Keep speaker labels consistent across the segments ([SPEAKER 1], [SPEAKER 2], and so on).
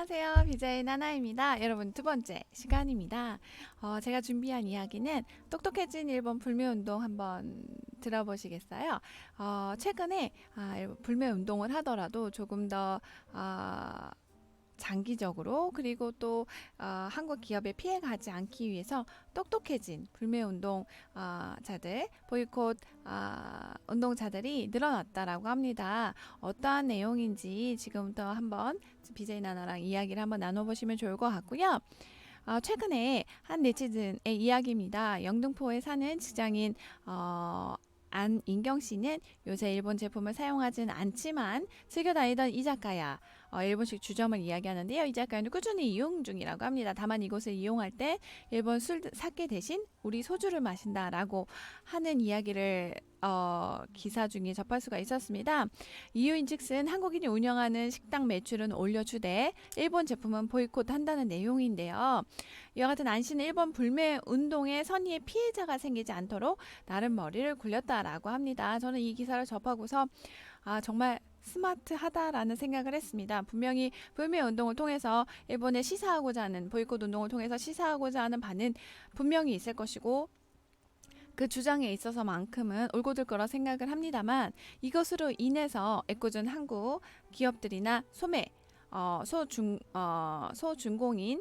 [SPEAKER 1] 안녕하세요. BJ 나나입니다. 여러분 두 번째 시간입니다. 제가 준비한 이야기는 똑똑해진 일본 불매운동 한번 들어보시겠어요? 최근에 불매운동을 하더라도 조금 더 장기적으로 그리고 또 한국 기업에 피해가지 않기 위해서 똑똑해진 불매운동 자들 보이콧 운동자들이 늘어났다라고 합니다. 어떠한 내용인지 지금부터 한번 BJ 나나랑 이야기를 한번 나눠보시면 좋을 것 같고요. 최근에 한 네티즌의 이야기입니다. 영등포에 사는 직장인 안인경 씨는 요새 일본 제품을 사용하진 않지만 즐겨 다니던 이자카야 일본식 주점을 이야기하는데요. 이자카야는 꾸준히 이용 중이라고 합니다. 다만 이곳을 이용할 때 일본 술 사케 대신 우리 소주를 마신다라고 하는 이야기를 기사 중에 접할 수가 있었습니다. 이유인즉슨 한국인이 운영하는 식당 매출은 올려주되 일본 제품은 보이콧한다는 내용인데요. 이와 같은 안 씨는 일본 불매 운동의 선의의 피해자가 생기지 않도록 나름 머리를 굴렸다라고 합니다. 저는 이 기사를 접하고서 정말 스마트하다라는 생각을 했습니다. 분명히 불매 운동을 통해서 일본에 시사하고자 하는 보이콧 운동을 통해서 시사하고자 하는 바는 분명히 있을 것이고 그 주장에 있어서만큼은 올곧을 거라 생각을 합니다만 이것으로 인해서 애꿎은 한국 기업들이나 소중공인,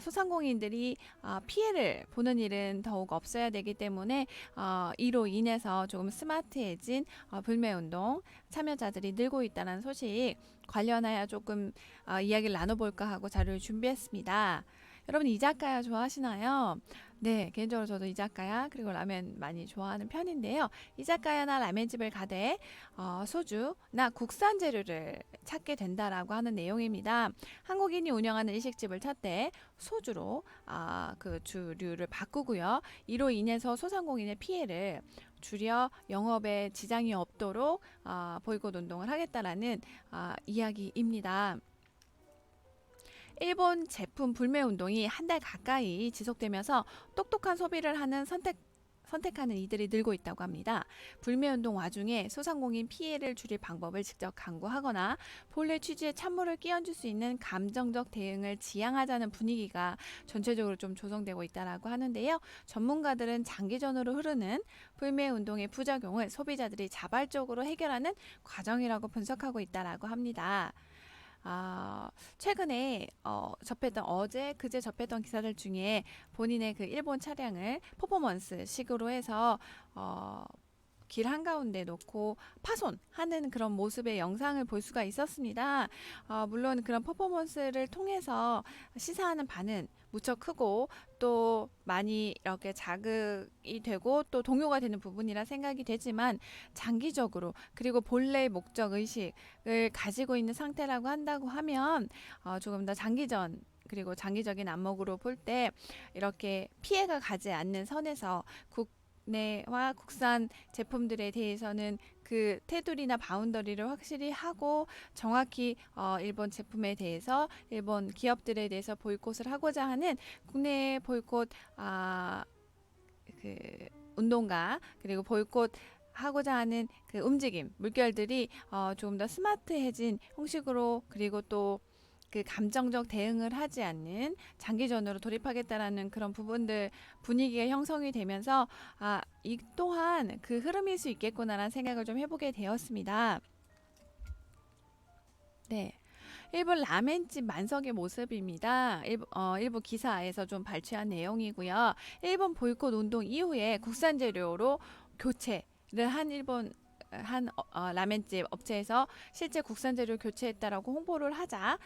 [SPEAKER 1] 소상공인들이 피해를 보는 일은 더욱 없어야 되기 때문에 이로 인해서 조금 스마트해진 불매운동 참여자들이 늘고 있다는 소식 관련하여 조금 이야기를 나눠볼까 하고 자료를 준비했습니다. 여러분 이자카야 좋아하시나요? 네, 개인적으로 저도 이자카야 그리고 라면 많이 좋아하는 편인데요. 이자카야나 라면집을 가되 소주나 국산 재료를 찾게 된다라고 하는 내용입니다. 한국인이 운영하는 일식집을 찾되 소주로 그 주류를 바꾸고요. 이로 인해서 소상공인의 피해를 줄여 영업에 지장이 없도록 보이콧 운동을 하겠다라는 이야기입니다. 일본 제품 불매 운동이 한 달 가까이 지속되면서 똑똑한 소비를 하는 선택하는 이들이 늘고 있다고 합니다. 불매운동 와중에 소상공인 피해를 줄일 방법을 직접 강구하거나 본래 취지에 찬물을 끼얹을 수 있는 감정적 대응을 지향하자는 분위기가 전체적으로 좀 조성되고 있다고 하는데요. 전문가들은 장기전으로 흐르는 불매운동의 부작용을 소비자들이 자발적으로 해결하는 과정이라고 분석하고 있다고 합니다. 최근에 그제 접했던 기사들 중에 본인의 그 일본 차량을 퍼포먼스 식으로 해서 길 한가운데 놓고 파손하는 그런 모습의 영상을 볼 수가 있었습니다. 물론 그런 퍼포먼스를 통해서 시사하는 바는 무척 크고 또 많이 이렇게 자극이 되고 또 동요가 되는 부분이라 생각이 되지만 장기적으로 그리고 본래의 목적 의식을 가지고 있는 상태라고 한다고 하면 조금 더 장기전 그리고 장기적인 안목으로 볼 때 이렇게 피해가 가지 않는 선에서 국내와 국산 제품들에 대해서는 그 테두리나 바운더리를 확실히 하고 정확히 일본 제품에 대해서 일본 기업들에 대해서 보이콧을 하고자 하는 국내 보이콧 그 운동가 그리고 보이콧 하고자 하는 그 움직임 물결들이 조금 더 스마트해진 형식으로 그리고 또 그 감정적 대응을 하지 않는 장기전으로 돌입하겠다라는 그런 부분들 분위기가 형성이 되면서 이 또한 그 흐름일 수 있겠구나라는 생각을 좀 해보게 되었습니다. 네. 일본 라멘집 만석의 모습입니다. 일부 기사에서 좀 발췌한 내용이고요. 일본 보이콧 운동 이후에 국산 재료로 교체를 한 라멘집 업체에서 실제 국산 재료 교체했다라고 홍보를 하자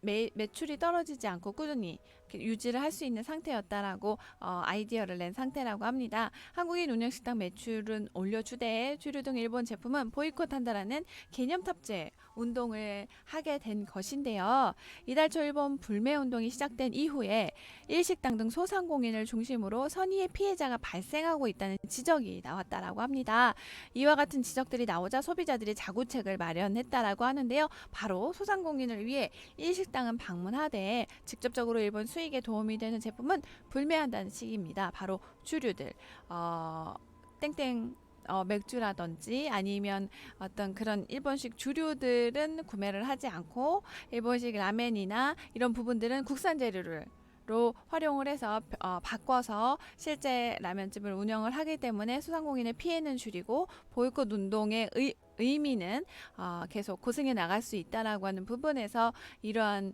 [SPEAKER 1] 매출이 떨어지지 않고 꾸준히 유지를 할 수 있는 상태였다라고 아이디어를 낸 상태라고 합니다. 한국인 운영식당 매출은 올려주되 주류 등 일본 제품은 보이콧한다라는 개념 탑재 운동을 하게 된 것인데요. 이달 초 일본 불매 운동이 시작된 이후에 일식당 등 소상공인을 중심으로 선의의 피해자가 발생하고 있다는 지적이 나왔다라고 합니다. 이와 같은 지적들이 나오자 소비자들이 자구책을 마련했다라고 하는데요. 바로 소상공인을 위해 일식당은 방문하되 직접적으로 일본 수익에 도움이 되는 제품은 불매한다는 식입니다. 바로 주류들 땡땡 맥주라든지 아니면 어떤 그런 일본식 주류들은 구매를 하지 않고 일본식 라멘이나 이런 부분들은 국산 재료를 로 활용을 해서 바꿔서 실제 라면집을 운영을 하기 때문에 소상공인의 피해는 줄이고 보이콧 운동의 의미는 계속 고승해 나갈 수 있다라고 하는 부분에서 이러한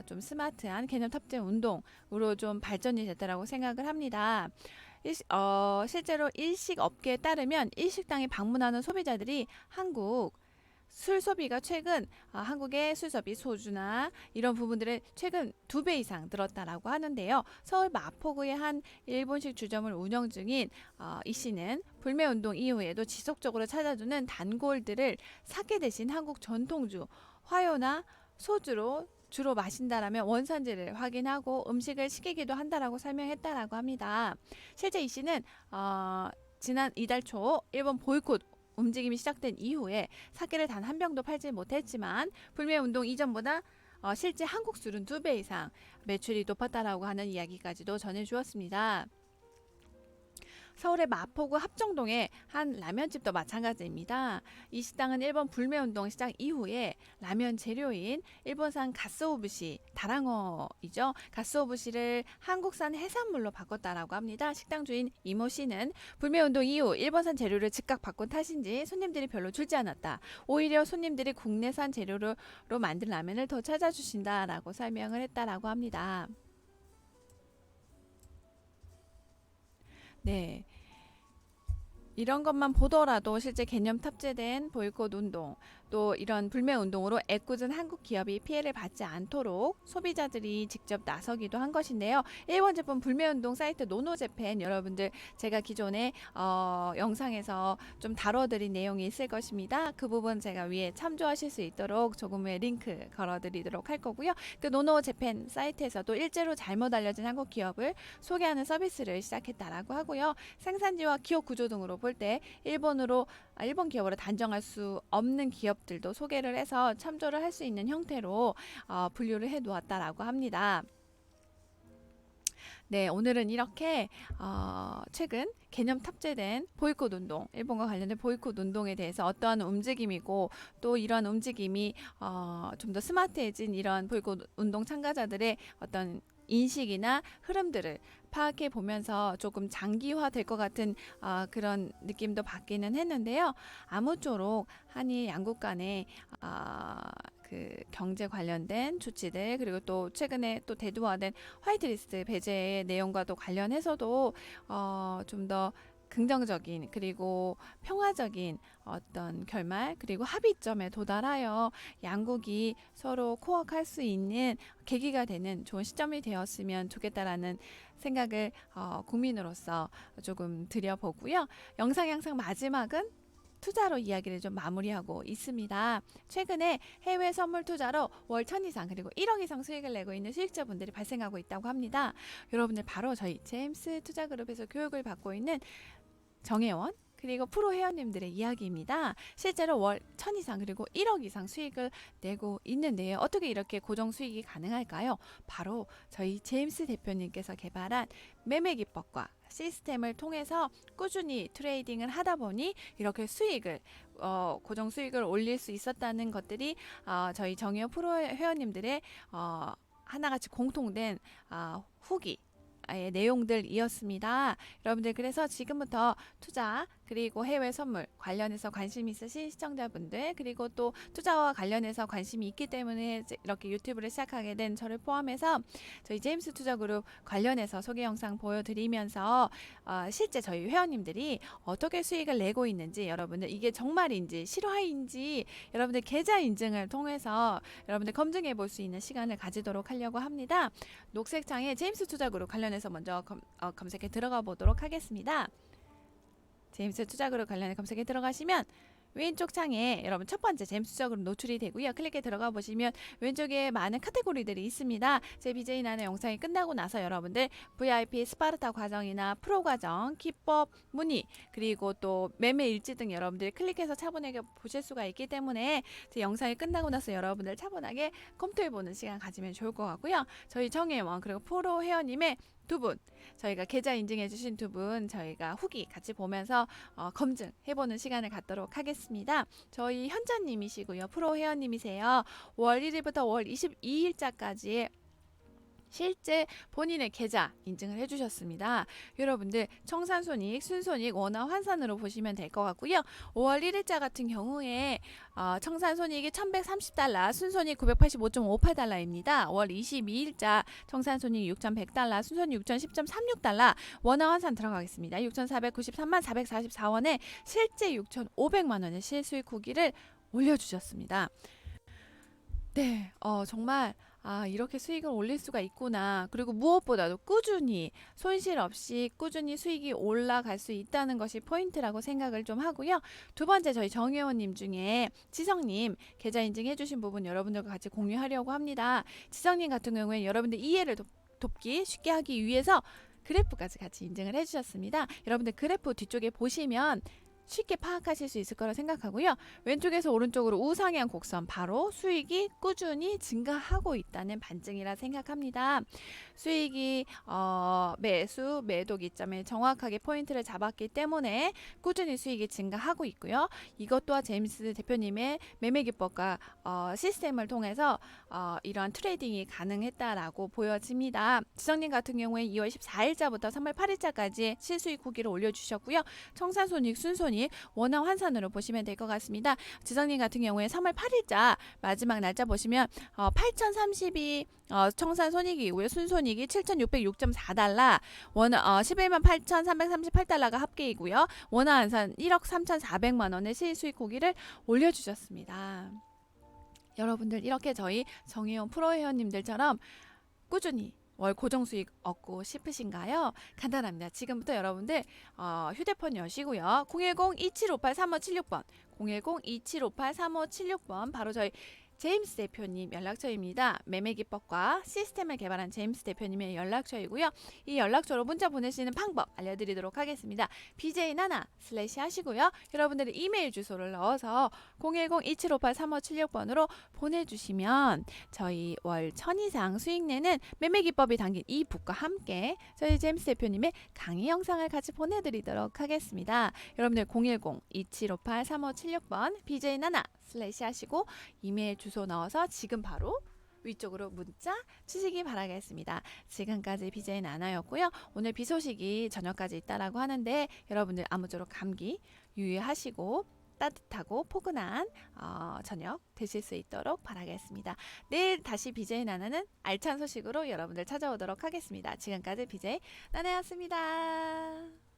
[SPEAKER 1] 좀 스마트한 개념 탑재 운동으로 좀 발전이 됐다라고 생각을 합니다. 실제로 일식 업계에 따르면 일식당에 방문하는 소비자들이 한국 술 소비가 최근 한국의 술 소비 소주나 이런 부분들의 최근 2배 이상 늘었다라고 하는데요. 서울 마포구의 한 일본식 주점을 운영 중인 이 씨는 불매 운동 이후에도 지속적으로 찾아주는 단골들을 사케 대신 한국 전통주 화요나 소주로 주로 마신다라면 원산지를 확인하고 음식을 시키기도 한다라고 설명했다라고 합니다. 실제 이 씨는 지난 이달 초 일본 보이콧 움직임이 시작된 이후에 사케를 단 한 병도 팔지 못했지만 불매 운동 이전보다 실제 한국 술은 2배 이상 매출이 높았다라고 하는 이야기까지도 전해주었습니다. 서울의 마포구 합정동의 한 라면집도 마찬가지입니다. 이 식당은 일본 불매운동 시작 이후에 라면 재료인 일본산 가스오부시, 다랑어이죠. 가스오부시를 한국산 해산물로 바꿨다라고 합니다. 식당 주인 이모 씨는 불매운동 이후 일본산 재료를 즉각 바꾼 탓인지 손님들이 별로 줄지 않았다. 오히려 손님들이 국내산 재료로 만든 라면을 더 찾아주신다라고 설명을 했다라고 합니다. 네. 이런 것만 보더라도 실제 개념 탑재된 보이콧 운동, 또 이런 불매 운동으로 애꿎은 한국 기업이 피해를 받지 않도록 소비자들이 직접 나서기도 한 것인데요. 일본 제품 불매 운동 사이트 노노재팬 여러분들 제가 기존에 영상에서 좀 다뤄드린 내용이 있을 것입니다. 그 부분 제가 위에 참조하실 수 있도록 조금 후에 링크 걸어드리도록 할 거고요. 그 노노재팬 사이트에서도 일제로 잘못 알려진 한국 기업을 소개하는 서비스를 시작했다라고 하고요. 생산지와 기업 구조 등으로 볼 때 일본 기업으로 단정할 수 없는 기업들도 소개를 해서 참조를 할 수 있는 형태로 분류를 해 놓았다라고 합니다. 네, 오늘은 이렇게 최근 개념 탑재된 보이콧 운동, 일본과 관련된 보이콧 운동에 대해서 어떠한 움직임이고 또 이러한 움직임이 좀 더 스마트해진 이런 보이콧 운동 참가자들의 어떤 인식이나 흐름들을 파악해 보면서 조금 장기화 될 것 같은 그런 느낌도 받기는 했는데요. 아무쪼록 한일 양국 간의 그 경제 관련된 조치들 그리고 또 최근에 또 대두화된 화이트리스트 배제의 내용과도 관련해서도 좀 더 긍정적인 그리고 평화적인 어떤 결말 그리고 합의점에 도달하여 양국이 서로 코워크할 수 있는 계기가 되는 좋은 시점이 되었으면 좋겠다라는 생각을 국민으로서 조금 드려보고요. 영상 마지막은 투자로 이야기를 좀 마무리하고 있습니다. 최근에 해외 선물 투자로 월 1,000 이상 그리고 1억 이상 수익을 내고 있는 수익자분들이 발생하고 있다고 합니다. 여러분들 바로 저희 제임스 투자그룹에서 교육을 받고 있는 정혜원 그리고 프로 회원님들의 이야기입니다. 실제로 월 1,000 이상 그리고 1억 이상 수익을 내고 있는데요. 어떻게 이렇게 고정 수익이 가능할까요? 바로 저희 제임스 대표님께서 개발한 매매 기법과 시스템을 통해서 꾸준히 트레이딩을 하다 보니 이렇게 수익을 고정 수익을 올릴 수 있었다는 것들이 저희 정혜원 프로 회원님들의 하나같이 공통된 후기 내용들이었습니다. 여러분들 그래서 지금부터 투자 그리고 해외 선물 관련해서 관심 있으신 시청자분들 그리고 또 투자와 관련해서 관심이 있기 때문에 이렇게 유튜브를 시작하게 된 저를 포함해서 저희 제임스 투자그룹 관련해서 소개 영상 보여드리면서 실제 저희 회원님들이 어떻게 수익을 내고 있는지 여러분들 이게 정말인지 실화인지 여러분들 계좌 인증을 통해서 여러분들 검증해 볼 수 있는 시간을 가지도록 하려고 합니다. 녹색 창에 제임스 투자그룹 관련해서 먼저 검색해 들어가 보도록 하겠습니다. 제임스 투자그룹 관련해 검색에 들어가시면 왼쪽 창에 여러분 첫 번째 제임스 투자그룹 노출이 되고요. 클릭해 들어가 보시면 왼쪽에 많은 카테고리들이 있습니다. 제 BJ 나는 영상이 끝나고 나서 여러분들 VIP 스파르타 과정이나 프로 과정, 기법, 문의 그리고 또 매매 일지 등 여러분들이 클릭해서 차분하게 보실 수가 있기 때문에 제 영상이 끝나고 나서 여러분들 차분하게 검토해 보는 시간 가지면 좋을 것 같고요. 저희 정혜원 그리고 프로 회원님의 두 분, 저희가 계좌 인증해주신 두 분, 저희가 후기 같이 보면서 검증해보는 시간을 갖도록 하겠습니다. 저희 현자님이시고요. 프로 회원님이세요. 5월 1일부터 5월 22일자까지 실제 본인의 계좌 인증을 해주셨습니다. 여러분들 청산손익, 순손익, 원화 환산으로 보시면 될 것 같고요. 5월 1일자 같은 경우에 청산손익이 1130달러, 순손익 985.58달러입니다. 5월 22일자 청산손익 6100달러, 순손익 6010.36달러, 원화 환산 들어가겠습니다. 6493만 444원에 실제 6500만원의 실수익 후기를 올려주셨습니다. 네, 정말 이렇게 수익을 올릴 수가 있구나. 그리고 무엇보다도 꾸준히 손실 없이 꾸준히 수익이 올라갈 수 있다는 것이 포인트라고 생각을 좀 하고요. 두 번째, 저희 정혜원님 중에 지성님 계좌 인증해 주신 부분 여러분들과 같이 공유하려고 합니다. 지성님 같은 경우에 여러분들 이해를 돕기 쉽게 하기 위해서 그래프까지 같이 인증을 해주셨습니다. 여러분들 그래프 뒤쪽에 보시면 쉽게 파악하실 수 있을 거라 생각하고요. 왼쪽에서 오른쪽으로 우상향 곡선, 바로 수익이 꾸준히 증가하고 있다는 반증이라 생각합니다. 수익이 매수, 매도 기점에 정확하게 포인트를 잡았기 때문에 꾸준히 수익이 증가하고 있고요. 이것 또한 제임스 대표님의 매매 기법과 시스템을 통해서 이러한 트레이딩이 가능했다라고 보여집니다. 지성님 같은 경우에 2월 14일자부터 3월 8일자까지 실수익 후기를 올려주셨고요. 청산손익, 순손익, 원화 환산으로 보시면 될 것 같습니다. 지성님 같은 경우에 3월 8일자 마지막 날짜 보시면 8,032 청산손익이고요. 순손익이 7,606.4달러, 원화 11만 8,338달러가 합계이고요. 원화 환산 1억 3,400만원의 실수익 후기를 올려주셨습니다. 여러분들 이렇게 저희 정혜원 프로 회원님들처럼 꾸준히 월 고정 수익 얻고 싶으신가요? 간단합니다. 지금부터 여러분들 휴대폰 여시고요. 010-2758-3576번 010-2758-3576번 바로 저희 제임스 대표님 연락처입니다. 매매 기법과 시스템을 개발한 제임스 대표님의 연락처이고요. 이 연락처로 문자 보내시는 방법 알려드리도록 하겠습니다. bjnana/ 하시고요. 여러분들의 이메일 주소를 넣어서 010-2758-3576번으로 보내주시면 저희 월 1000 이상 수익 내는 매매 기법이 담긴 이 북과 함께 저희 제임스 대표님의 강의 영상을 같이 보내드리도록 하겠습니다. 여러분들 010-2758-3576번 bjnana/ 하시고 이메일 주소 넣어서 지금 바로 위쪽으로 문자 주시기 바라겠습니다. 지금까지 BJ 나나였고요. 오늘 비 소식이 저녁까지 있다라고 하는데 여러분들 아무쪼록 감기 유의하시고 따뜻하고 포근한 저녁 되실 수 있도록 바라겠습니다. 내일 다시 BJ 나나는 알찬 소식으로 여러분들 찾아오도록 하겠습니다. 지금까지 BJ 나나였습니다.